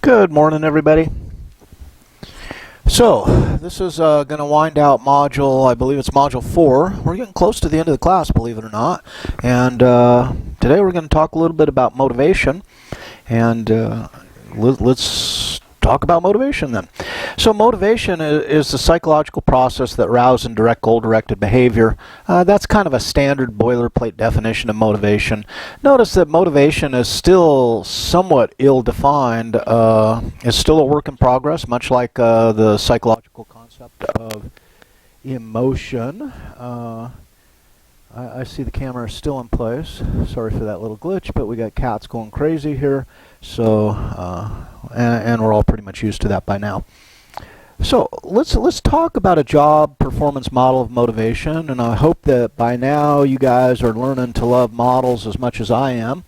Good morning, everybody. So, this is going to wind out module, I believe it's module 4. We're getting close to the end of the class, believe it or not. And today we're going to talk a little bit about motivation. And let's talk about motivation then. So motivation is the psychological process that rouses and direct goal-directed behavior. That's kind of a standard boilerplate definition of motivation. Notice that motivation is still somewhat ill-defined. It's still a work in progress, much like the psychological concept of emotion. I see the camera is still in place. Sorry for that little glitch, but we got cats going crazy here. So, and we're all pretty much used to that by now. So let's talk about a job performance model of motivation, and I hope that by now you guys are learning to love models as much as I am.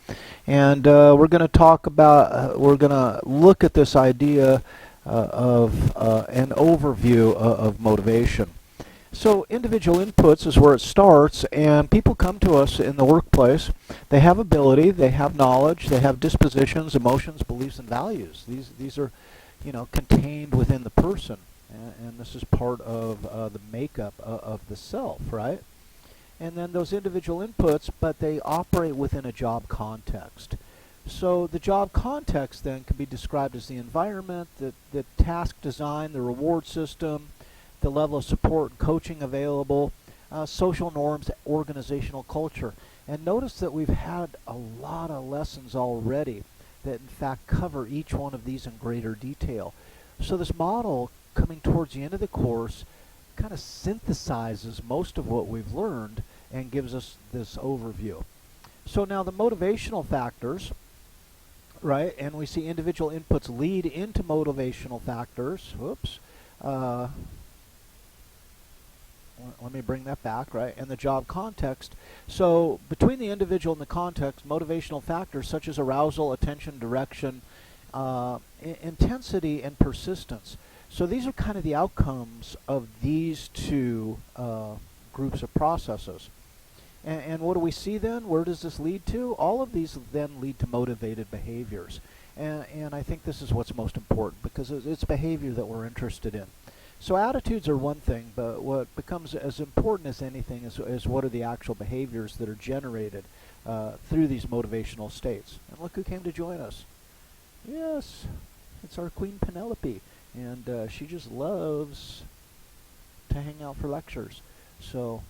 And we're going to talk about, we're going to look at this idea of an overview of motivation. So individual inputs is where it starts, and people come to us in the workplace. They have ability, they have knowledge, they have dispositions, emotions, beliefs, and values. These are, contained within the person, and this is part of the makeup of the self, right? And then those individual inputs, but they operate within a job context. So the job context then can be described as the environment, the task design, the reward system, the level of support and coaching available, social norms, organizational culture. And notice that we've had a lot of lessons already that in fact cover each one of these in greater detail. So this model, coming towards the end of the course, kind of synthesizes most of what we've learned and gives us this overview. So now the motivational factors, right, and we see individual inputs lead into motivational factors. Whoops. Let me bring that back, right? And the job context. So between the individual and the context, motivational factors such as arousal, attention, direction, intensity, and persistence. So these are kind of the outcomes of these two groups of processes. And what do we see then? Where does this lead to? All of these then lead to motivated behaviors. And I think this is what's most important because it's behavior that we're interested in. So attitudes are one thing, but what becomes as important as anything is what are the actual behaviors that are generated through these motivational states. And look who came to join us. Yes, it's our Queen Penelope, and she just loves to hang out for lectures. So,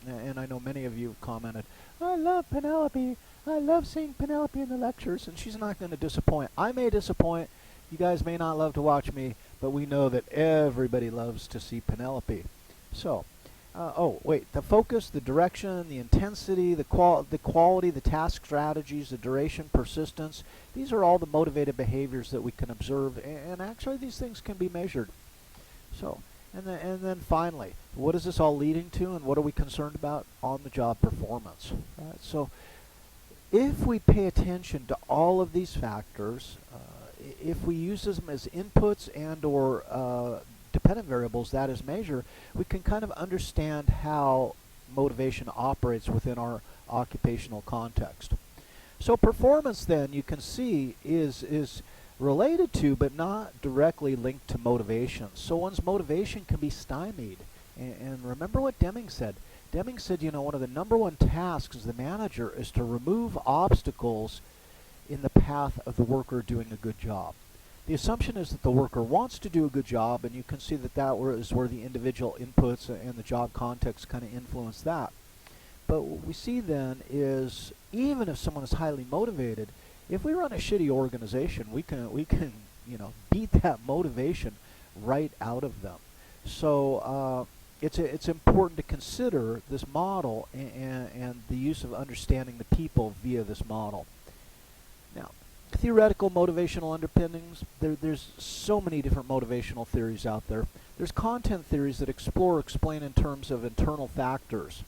and I know many of you have commented, I love Penelope. I love seeing Penelope in the lectures, and she's not going to disappoint. I may disappoint. You guys may not love to watch me, but we know that everybody loves to see Penelope. So, the focus, the direction, the intensity, the quality, the task strategies, the duration, persistence, these are all the motivated behaviors that we can observe, and actually these things can be measured. So, and then finally, what is this all leading to, and what are we concerned about on the job performance? Right? So, if we pay attention to all of these factors, if we use them as inputs and or dependent variables, that is measure, we can kind of understand how motivation operates within our occupational context. So performance then, you can see, is related to but not directly linked to motivation. So one's motivation can be stymied. And remember what Deming said. Deming said, one of the number one tasks as the manager is to remove obstacles in the path of the worker doing a good job. The assumption is that the worker wants to do a good job, and you can see that is where the individual inputs and the job context kind of influence that. But what we see then is, even if someone is highly motivated, if we run a shitty organization, we can beat that motivation right out of them. So it's important to consider this model and the use of understanding the people via this model. Now, theoretical motivational underpinnings, there's so many different motivational theories out there. There's content theories that explain in terms of internal factors.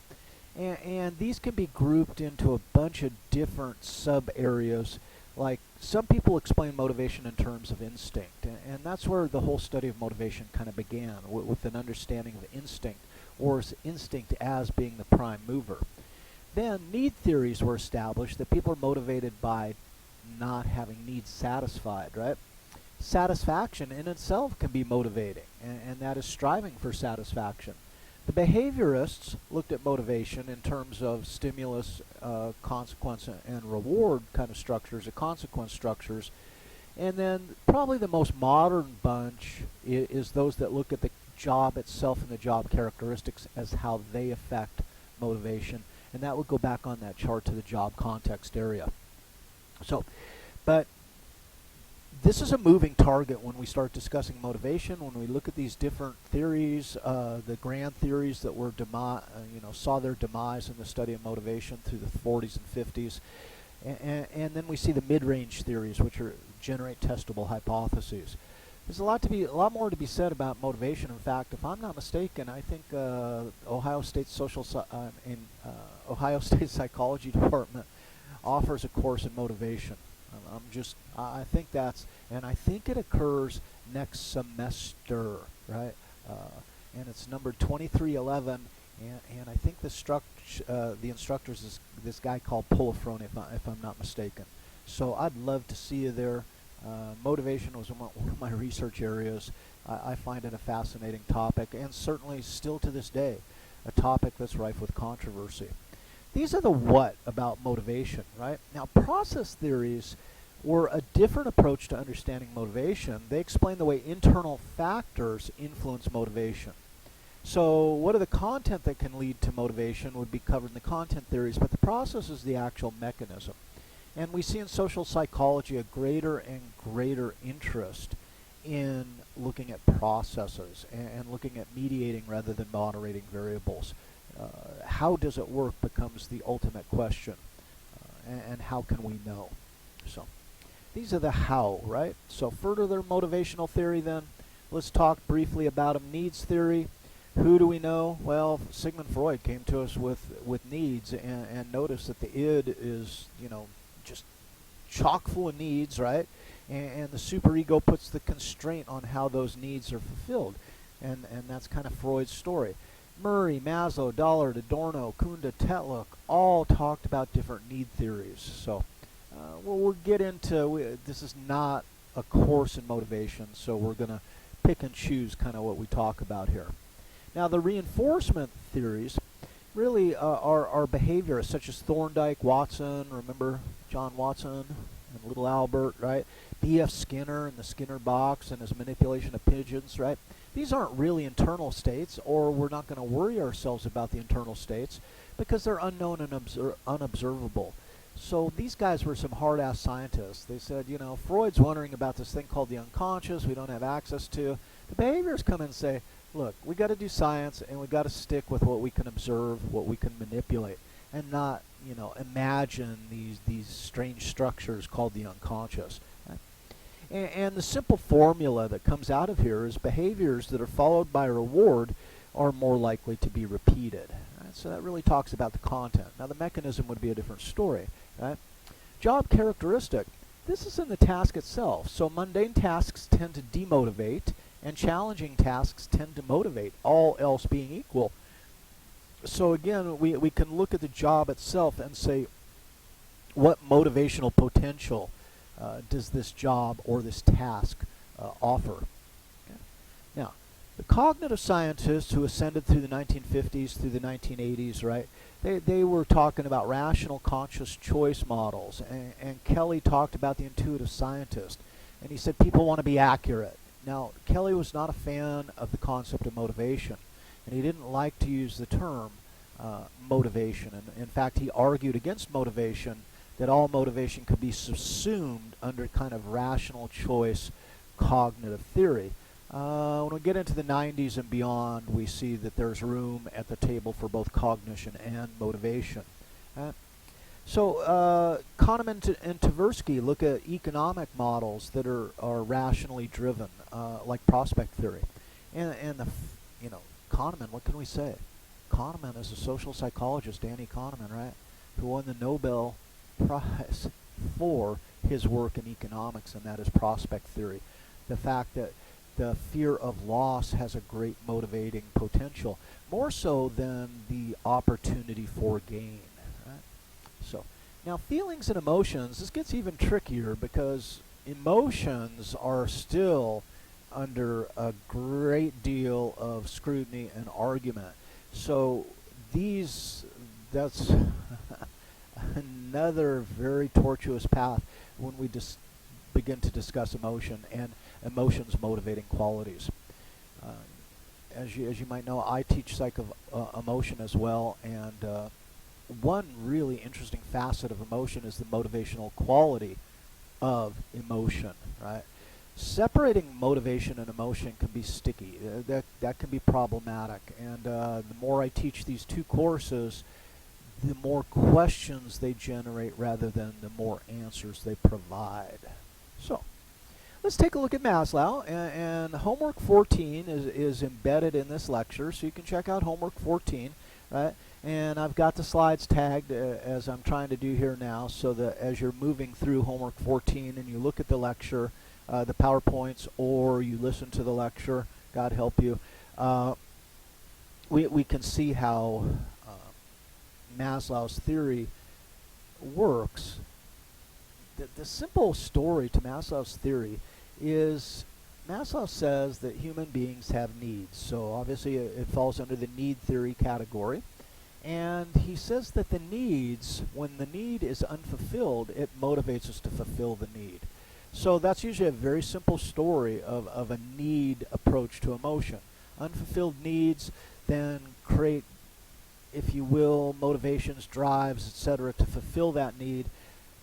And these can be grouped into a bunch of different sub-areas. Like, some people explain motivation in terms of instinct. And that's where the whole study of motivation kind of began, with an understanding of instinct, or instinct as being the prime mover. Then need theories were established that people are motivated by not having needs satisfied, right? Satisfaction in itself can be motivating, and that is striving for satisfaction. The behaviorists looked at motivation in terms of stimulus, consequence, and reward kind of structures, or consequence structures. And then probably the most modern bunch is those that look at the job itself and the job characteristics as how they affect motivation. And that would go back on that chart to the job context area. So, but this is a moving target when we start discussing motivation. When we look at these different theories, the grand theories that were saw their demise in the study of motivation through the 40s and 50s, and then we see the mid-range theories, which generate testable hypotheses. There's a lot more to be said about motivation. In fact, if I'm not mistaken, I think Ohio State Ohio State Psychology Department offers a course in motivation. I think and I think it occurs next semester, right? And it's numbered 2311, and I think the instructor is this guy called Polifrone, if I'm not mistaken. So I'd love to see you there. Motivation was one of my research areas. I find it a fascinating topic, and certainly still to this day, a topic that's rife with controversy. These are the what about motivation, right? Now, process theories were a different approach to understanding motivation. They explain the way internal factors influence motivation. So what are the content that can lead to motivation would be covered in the content theories, but the process is the actual mechanism. And we see in social psychology a greater and greater interest in looking at processes and looking at mediating rather than moderating variables. How does it work becomes the ultimate question, and how can we know? So these are the how, right? So further motivational theory then, let's talk briefly about a needs theory. Who do we know? Well, Sigmund Freud came to us with needs, and notice that the id is, just chock full of needs, right? And the superego puts the constraint on how those needs are fulfilled. And that's kind of Freud's story. Murray, Maslow, Dollard, Adorno, Kunda, Tetlock all talked about different need theories. So we'll get into, this is not a course in motivation, so we're going to pick and choose kind of what we talk about here. Now, the reinforcement theories really are behaviorists, such as Thorndike, Watson, remember John Watson and Little Albert, right? B.F. Skinner and the Skinner box and his manipulation of pigeons, right? These aren't really internal states, or we're not going to worry ourselves about the internal states because they're unknown and unobservable. So these guys were some hard-ass scientists. They said, Freud's wondering about this thing called the unconscious we don't have access to. The behaviorists come in and say, look, we got to do science, and we got to stick with what we can observe, what we can manipulate, and not, imagine these strange structures called the unconscious. Right? And the simple formula that comes out of here is behaviors that are followed by a reward are more likely to be repeated. Right? So that really talks about the content. Now, the mechanism would be a different story. Right? Job characteristic. This is in the task itself. So mundane tasks tend to demotivate, and challenging tasks tend to motivate, all else being equal. So again, we can look at the job itself and say, what motivational potential does this job or this task offer? Okay. Now, the cognitive scientists who ascended through the 1950s, through the 1980s, right, they were talking about rational conscious choice models, and Kelly talked about the intuitive scientist, and he said people want to be accurate. Now, Kelly was not a fan of the concept of motivation, and he didn't like to use the term motivation. And in fact, he argued against motivation, that all motivation could be subsumed under kind of rational choice cognitive theory. When we get into the 90s and beyond, we see that there's room at the table for both cognition and motivation. So Kahneman and Tversky look at economic models that are rationally driven, like prospect theory. And Kahneman, what can we say? Kahneman is a social psychologist, Danny Kahneman, right, who won the Nobel Prize for his work in economics, and that is prospect theory. The fact that the fear of loss has a great motivating potential, more so than the opportunity for gain. Right? So Now, feelings and emotions, this gets even trickier because emotions are still under a great deal of scrutiny and argument. So that's another very tortuous path when we begin to discuss emotion and emotions motivating qualities. Uh, as you might know, I teach psych of emotion as well, and one really interesting facet of emotion is the motivational quality of emotion, right? Separating motivation and emotion can be sticky. That can be problematic. And the more I teach these two courses, the more questions they generate rather than the more answers they provide. So, let's take a look at Maslow. And homework 14 is embedded in this lecture, so you can check out homework 14, right? And I've got the slides tagged as I'm trying to do here now, so that as you're moving through homework 14 and you look at the lecture, the PowerPoints, or you listen to the lecture, God help you, we can see how Maslow's theory works. The simple story to Maslow's theory is Maslow says that human beings have needs. So obviously it falls under the need theory category. And he says that the needs, when the need is unfulfilled, it motivates us to fulfill the need. So that's usually a very simple story of a need approach to emotion. Unfulfilled needs then create, if you will, motivations, drives, etc. to fulfill that need.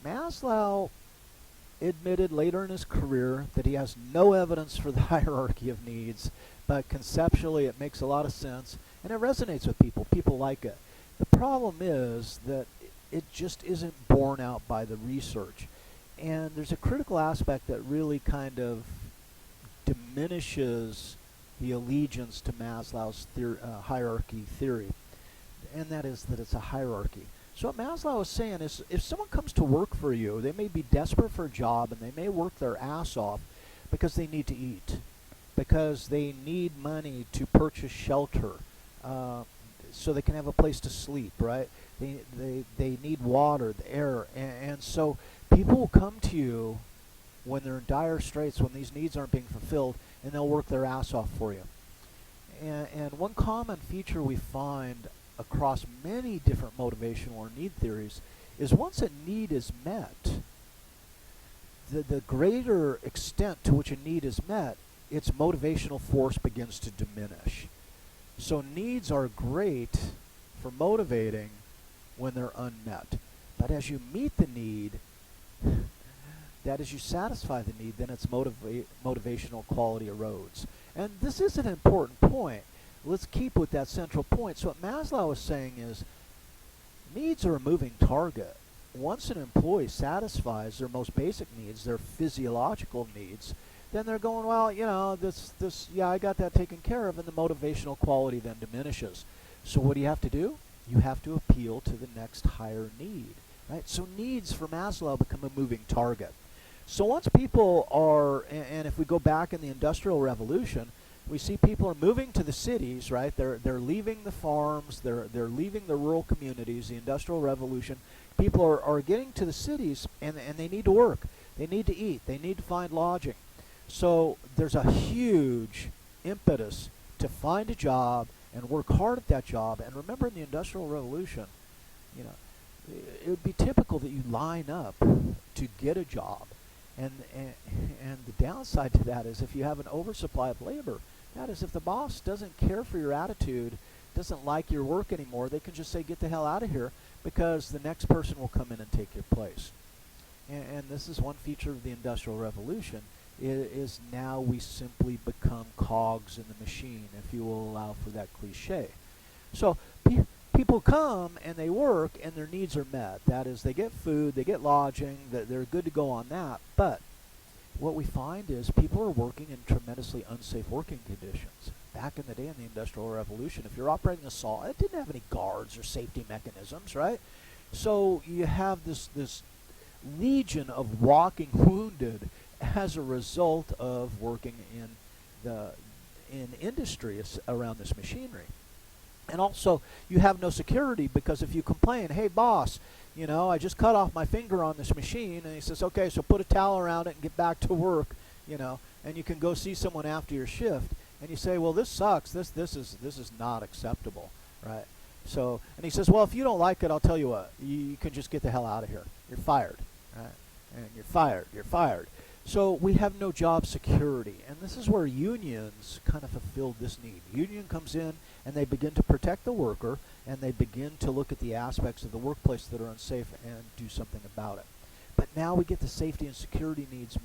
Maslow admitted later in his career that he has no evidence for the hierarchy of needs, but conceptually it makes a lot of sense, and it resonates with people. People like it. The problem is that it just isn't borne out by the research. And there's a critical aspect that really kind of diminishes the allegiance to Maslow's hierarchy theory, and that is that it's a hierarchy. So what Maslow is saying is, if someone comes to work for you, they may be desperate for a job and they may work their ass off because they need to eat, because they need money to purchase shelter, so they can have a place to sleep, right? They need water, the air, and so people will come to you when they're in dire straits, when these needs aren't being fulfilled, and they'll work their ass off for you. And one common feature we find across many different motivational or need theories is once a need is met, the greater extent to which a need is met, its motivational force begins to diminish. So needs are great for motivating when they're unmet. But as you meet the need, that as you satisfy the need, then its motivational quality erodes. And this is an important point. Let's keep with that central point. So what Maslow is saying is, needs are a moving target. Once an employee satisfies their most basic needs, their physiological needs, then they're going, well, you know, yeah, I got that taken care of, and the motivational quality then diminishes. So what do you have to do? You have to appeal to the next higher need, right? So needs for Maslow become a moving target. So once people are, and if we go back in the Industrial Revolution, we see people are moving to the cities, right? They're leaving the farms, they're leaving the rural communities, the Industrial Revolution. People are getting to the cities, and they need to work. They need to eat. They need to find lodging. So there's a huge impetus to find a job and work hard at that job. And remember, in the Industrial Revolution, you know, it would be typical that you line up to get a job. And the downside to that is if you have an oversupply of labor, that is if the boss doesn't care for your attitude, doesn't like your work anymore, they can just say, get the hell out of here, because the next person will come in and take your place. And this is one feature of the Industrial Revolution, is now we simply become cogs in the machine, if you will allow for that cliche. So people come and they work and their needs are met. That is, they get food, they get lodging, they're good to go on that. But what we find is people are working in tremendously unsafe working conditions. Back in the day in the Industrial Revolution, if you're operating a saw, it didn't have any guards or safety mechanisms, right? So you have this legion of walking wounded as a result of working in industry around this machinery. And also, you have no security, because if you complain, hey boss, I just cut off my finger on this machine, and he says, okay, so put a towel around it and get back to work, and you can go see someone after your shift, and you say, well, this sucks, this is not acceptable, right? So, and he says, well, if you don't like it, I'll tell you what, you can just get the hell out of here. You're fired, right? And you're fired. So we have no job security, and this is where unions kind of fulfill this need. Union comes in, and they begin to protect the worker, and they begin to look at the aspects of the workplace that are unsafe and do something about it. But now we get the safety and security needs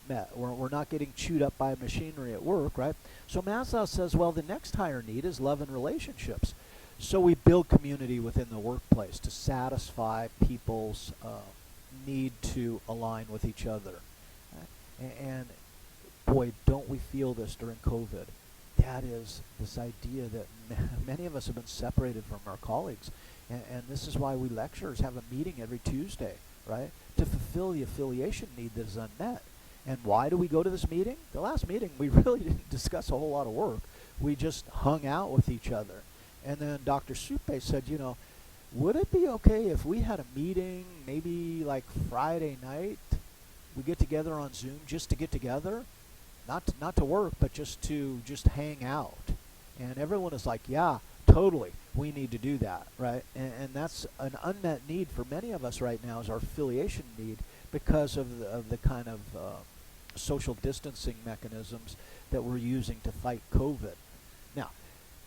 met. We're not getting chewed up by machinery at work, right? So Maslow says, well, the next higher need is love and relationships. So we build community within the workplace to satisfy people's need to align with each other. And boy, don't we feel this during COVID. That is this idea that many of us have been separated from our colleagues. And this is why we lecturers have a meeting every Tuesday, right? To fulfill the affiliation need that is unmet. And why do we go to this meeting? The last meeting, we really didn't discuss a whole lot of work. We just hung out with each other. And then Dr. Supe said, would it be okay if we had a meeting maybe like Friday night? We get together on Zoom just to get together, not to work, but just to hang out. And everyone is like, yeah, totally, we need to do that, right? And that's an unmet need for many of us right now, is our affiliation need, because of the kind of social distancing mechanisms that we're using to fight COVID. Now,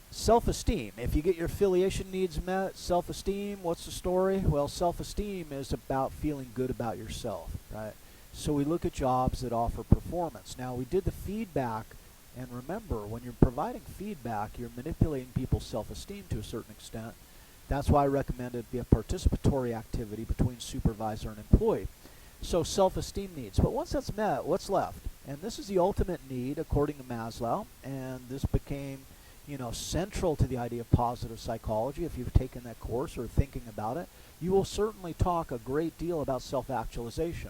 self-esteem. If you get your affiliation needs met, self-esteem, what's the story? Well, self-esteem is about feeling good about yourself, right? So we look at jobs that offer performance. Now, we did the feedback, and remember, when you're providing feedback, you're manipulating people's self-esteem to a certain extent. That's why I recommend it be a participatory activity between supervisor and employee. So self-esteem needs. But once that's met, what's left? And this is the ultimate need, according to Maslow, and this became, central to the idea of positive psychology. If you've taken that course or thinking about it, you will certainly talk a great deal about self-actualization.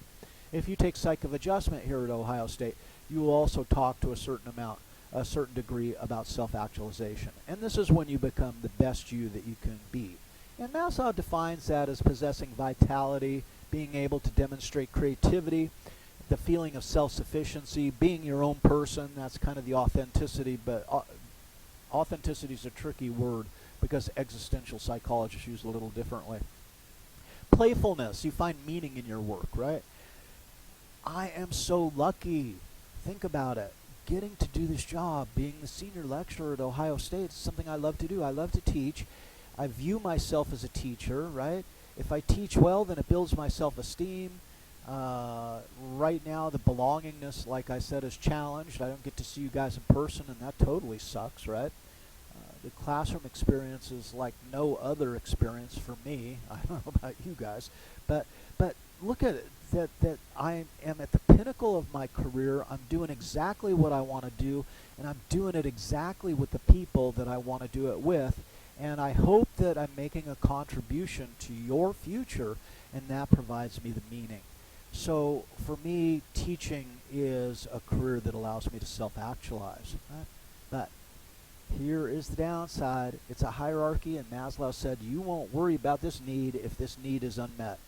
If you take Psych of Adjustment here at Ohio State, you will also talk to a certain degree about self-actualization. And this is when you become the best you that you can be. And Maslow defines that as possessing vitality, being able to demonstrate creativity, the feeling of self-sufficiency, being your own person. That's kind of the authenticity, but authenticity is a tricky word because existential psychologists use it a little differently. Playfulness, you find meaning in your work, right? I am so lucky. Think about it. Getting to do this job, being the senior lecturer at Ohio State, is something I love to do. I love to teach. I view myself as a teacher, right? If I teach well, then it builds my self-esteem. Right now, the belongingness, like I said, is challenged. I don't get to see you guys in person, and that totally sucks, right? The classroom experience is like no other experience for me. I don't know about you guys, but look at it. That I am at the pinnacle of my career. I'm doing exactly what I want to do, and I'm doing it exactly with the people that I want to do it with. And I hope that I'm making a contribution to your future, and that provides me the meaning. So for me, teaching is a career that allows me to self-actualize. Right? But here is the downside. It's a hierarchy, and Maslow said you won't worry about this need if this need is unmet.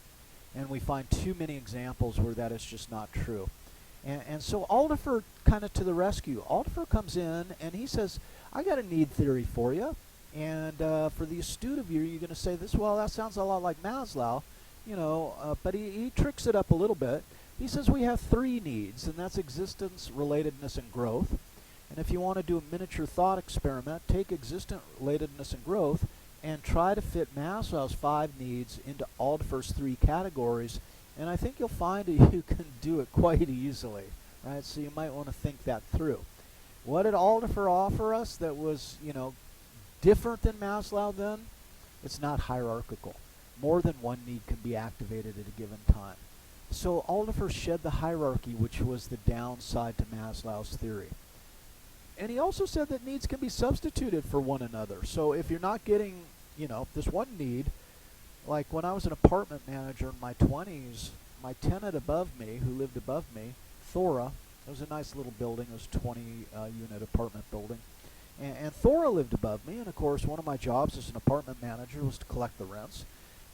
And we find too many examples where that is just not true. And so Aldifer kind of to the rescue. Aldifer comes in and he says, I got a need theory for you. And for the astute of you, you're going to say this, well, that sounds a lot like Maslow, but he tricks it up a little bit. He says we have three needs, and that's existence, relatedness, and growth. And if you want to do a miniature thought experiment, take existence, relatedness, and growth, and try to fit Maslow's 5 needs into Aldifer's 3 categories, and I think you'll find that you can do it quite easily, right? So you might want to think that through. What did Aldifer offer us that was, different than Maslow then? It's not hierarchical. More than one need can be activated at a given time. So Aldifer shed the hierarchy, which was the downside to Maslow's theory. And he also said that needs can be substituted for one another. So if you're not getting, this one need, like when I was an apartment manager in my 20s, my tenant above me, who lived above me, Thora, it was a nice little building, it was a 20-unit apartment building, And Thora lived above me, and of course one of my jobs as an apartment manager was to collect the rents.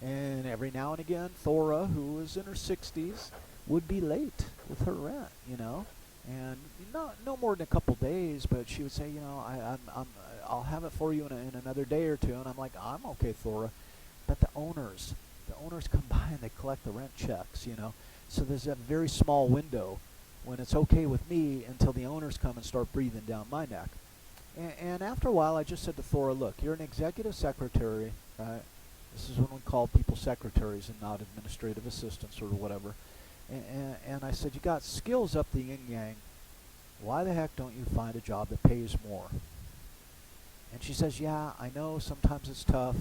And every now and again, Thora, who was in her 60s, would be late with her rent, and no more than a couple days, but she would say, I'll have it for you in another day or two, and I'm like, I'm okay, Thora, but the owners come by and they collect the rent checks, so there's that very small window when it's okay with me until the owners come and start breathing down my neck. And after a while, I just said to Thora, look, you're an executive secretary, right? This is when we call people secretaries and not administrative assistants or whatever. And I said, you got skills up the yin-yang. Why the heck don't you find a job that pays more? And she says, yeah, I know sometimes it's tough.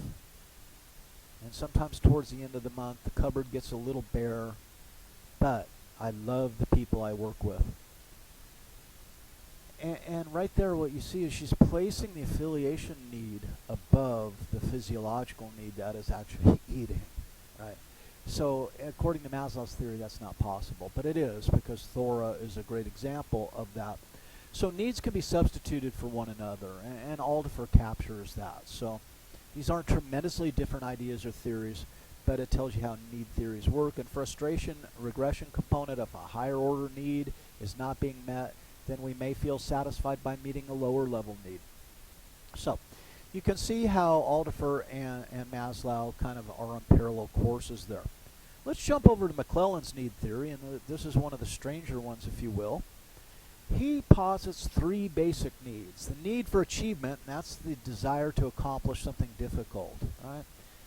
And sometimes towards the end of the month, the cupboard gets a little bare. But I love the people I work with. And right there what you see is she's placing the affiliation need above the physiological need that is actually eating, right? So according to Maslow's theory, that's not possible, but it is, because Thora is a great example of that. So needs can be substituted for one another, and Aldifer captures that. So these aren't tremendously different ideas or theories, but it tells you how need theories work. And frustration, regression component of a higher order need is not being met, then we may feel satisfied by meeting a lower level need. So you can see how Aldifer and Maslow kind of are on parallel courses there. Let's jump over to McClelland's need theory, and this is one of the stranger ones, if you will. He posits three basic needs. The need for achievement, and that's the desire to accomplish something difficult, right?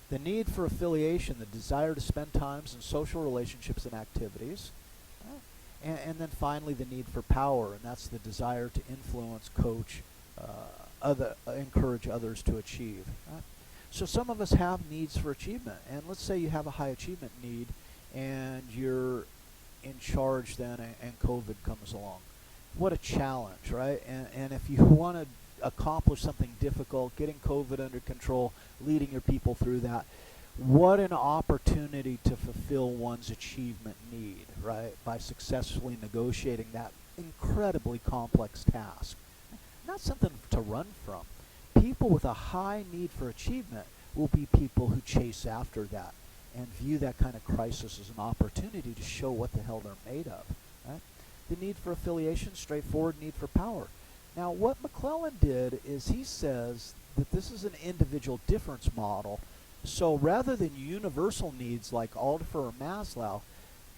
The need for affiliation, the desire to spend times in social relationships and activities. And then finally the need for power, and that's the desire to influence, coach, encourage others to achieve. Right? So some of us have needs for achievement, and let's say you have a high achievement need and you're in charge then and COVID comes along. What a challenge, right? And if you want to accomplish something difficult, getting COVID under control, leading your people through that, what an opportunity to fulfill one's achievement need, right? By successfully negotiating that incredibly complex task. Not something to run from. People with a high need for achievement will be people who chase after that and view that kind of crisis as an opportunity to show what the hell they're made of, right? The need for affiliation, straightforward need for power. Now, what McClelland did is he says that this is an individual difference model. So rather than universal needs like Aldifer or Maslow,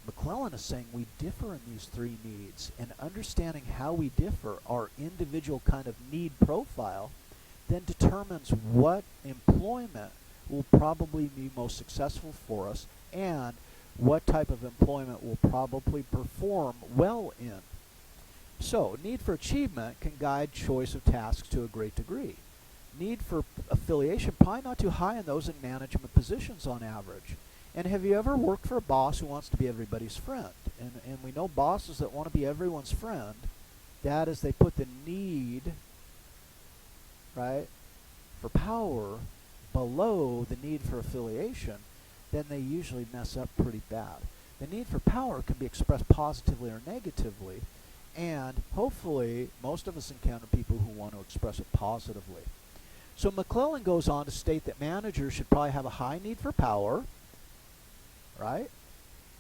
McClelland is saying we differ in these three needs, and understanding how we differ, our individual kind of need profile, then determines what employment will probably be most successful for us and what type of employment will probably perform well in. So need for achievement can guide choice of tasks to a great degree. Need for affiliation, probably not too high in those in management positions on average. And have you ever worked for a boss who wants to be everybody's friend? And we know bosses that want to be everyone's friend, that is, they put the need, right, for power below the need for affiliation, then they usually mess up pretty bad. The need for power can be expressed positively or negatively, and hopefully most of us encounter people who want to express it positively. So McClelland goes on to state that managers should probably have a high need for power, right,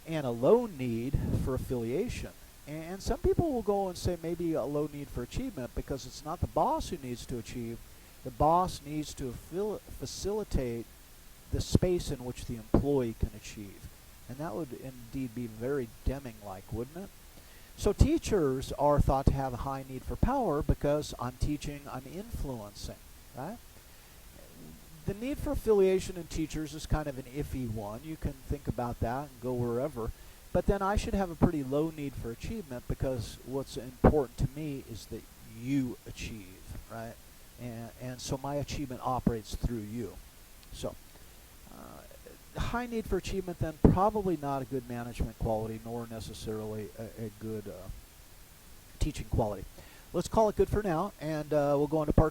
and a low need for affiliation. And some people will go and say maybe a low need for achievement because it's not the boss who needs to achieve. The boss needs to facilitate the space in which the employee can achieve. And that would indeed be very Deming-like, wouldn't it? So teachers are thought to have a high need for power because I'm teaching, I'm influencing, right? The need for affiliation in teachers is kind of an iffy one. You can think about that and go wherever. But then I should have a pretty low need for achievement because what's important to me is that you achieve, right? And so my achievement operates through you. So high need for achievement then probably not a good management quality nor necessarily a good teaching quality. Let's call it good for now, and we'll go on to part